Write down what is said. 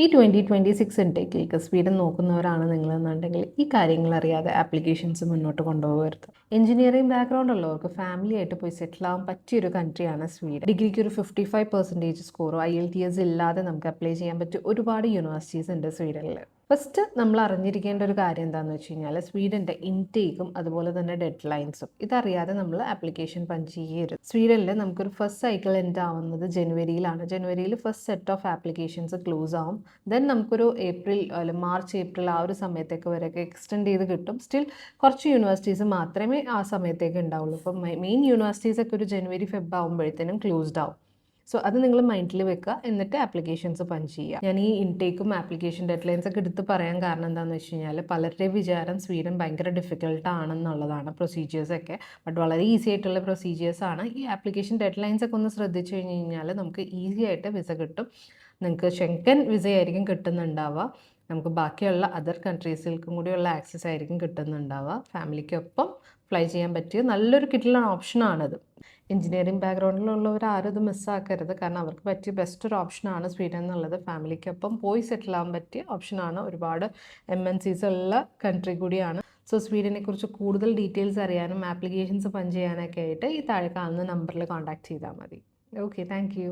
ഈ 2026 ഇൻടേക്കിലേക്ക് സ്വീഡൻ നോക്കുന്നവരാണ് നിങ്ങളെന്നുണ്ടെങ്കിൽ ഈ കാര്യങ്ങൾ അറിയാതെ ആപ്ലിക്കേഷൻസ് മുന്നോട്ട് കൊണ്ടുപോകരുത്. എഞ്ചിനീയറിംഗ് ബാക്ക്ഗ്രൗണ്ട് ഉള്ളവർക്ക് ഫാമിലി ആയിട്ട് പോയി സെറ്റിൽ ആവാൻ പറ്റിയൊരു കൺട്രിയാണ് സ്വീഡൻ. ഡിഗ്രിക്ക് ഒരു 55% സ്കോറോ IELTS ഇല്ലാതെ നമുക്ക് അപ്ലൈ ചെയ്യാൻ പറ്റിയ ഒരുപാട് യൂണിവേഴ്സിറ്റീസ് ഉണ്ട് സ്വീഡനിൽ. ഫസ്റ്റ് നമ്മൾ അറിഞ്ഞിരിക്കേണ്ട ഒരു കാര്യം എന്താണെന്ന് വെച്ച് കഴിഞ്ഞാൽ സ്വീഡൻ്റെ ഇൻടേക്കും അതുപോലെ തന്നെ ഡെഡ് ലൈൻസും ഇതറിയാതെ നമ്മൾ ആപ്ലിക്കേഷൻ പഞ്ച് ചെയ്യരുത്. സ്വീഡനിൽ നമുക്കൊരു ഫസ്റ്റ് സൈക്കിൾ എൻഡ് ആവുന്നത് ജനുവരിയിലാണ്. ജനുവരിയിൽ first set of applications close ആവും. ദെൻ നമുക്കൊരു മാർച്ച് ഏപ്രിൽ ആ ഒരു സമയത്തേക്ക് വരെയൊക്കെ എക്സ്റ്റെൻഡ് ചെയ്ത് കിട്ടും. സ്റ്റിൽ കുറച്ച് യൂണിവേഴ്സിറ്റീസ് മാത്രമേ ആ സമയത്തേക്ക് ഉണ്ടാവുള്ളൂ. ഇപ്പം മെയിൻ യൂണിവേഴ്സിറ്റീസൊക്കെ ഒരു ജനുവരി ഫെബ് ആകുമ്പോഴത്തേനും ക്ലോസ്ഡ് ആവും. സോ അത് നിങ്ങൾ മൈൻഡിൽ വെക്കുക, എന്നിട്ട് ആപ്ലിക്കേഷൻസ് പഞ്ച് ചെയ്യുക. ഞാൻ ഈ ഇൻടേക്കും ആപ്ലിക്കേഷൻ ഡെഡ് ലൈൻസ് ഒക്കെ എടുത്ത് പറയാൻ കാരണം എന്താണെന്ന് വെച്ച് കഴിഞ്ഞാൽ പലരുടെയും വിചാരം സ്വീഡൻ ഭയങ്കര ഡിഫിക്കൽട്ടാണെന്നുള്ളതാണ് പ്രൊസീജിയേഴ്സൊക്കെ. ബട്ട് വളരെ ഈസി ആയിട്ടുള്ള പ്രൊസീജിയേഴ്സാണ്. ഈ ആപ്ലിക്കേഷൻ ഡെഡ് ലൈൻസ് ഒക്കെ ഒന്ന് ശ്രദ്ധിച്ചു കഴിഞ്ഞ് കഴിഞ്ഞാൽ നമുക്ക് ഈസി ആയിട്ട് വിസ കിട്ടും. നിങ്ങൾക്ക് ഷെങ്കൻ വിസയായിരിക്കും കിട്ടുന്നുണ്ടാവുക. നമുക്ക് ബാക്കിയുള്ള അതർ കൺട്രീസിൽക്കും കൂടിയുള്ള ആക്സസ് ആയിരിക്കും കിട്ടുന്നുണ്ടാവുക. ഫാമിലിക്കൊപ്പം ഫ്ലൈ ചെയ്യാൻ പറ്റിയ നല്ലൊരു കിട്ടുന്ന ഓപ്ഷനാണത്. എഞ്ചിനീയറിംഗ് ബാക്ക്ഗ്രൗണ്ടിലുള്ളവർ ആരും ഇത് മിസ്സാക്കരുത്. കാരണം അവർക്ക് പറ്റിയ ബെസ്റ്റ് ഒരു ഓപ്ഷനാണ് സ്വീഡൻ എന്നുള്ളത്. ഫാമിലിക്കൊപ്പം പോയി സെറ്റിൽ ആവാൻ പറ്റിയ ഓപ്ഷനാണ്. ഒരുപാട് MNCs ഉള്ള കൺട്രി കൂടിയാണ്. സോ സ്വീഡനെ കുറിച്ച് കൂടുതൽ ഡീറ്റെയിൽസ് അറിയാനും ആപ്ലിക്കേഷൻസ് പഞ്ച് ചെയ്യാനൊക്കെ ആയിട്ട് ഈ താഴെ കാണുന്ന നമ്പറിൽ കോൺടാക്ട് ചെയ്താൽ മതി. Okay, thank you.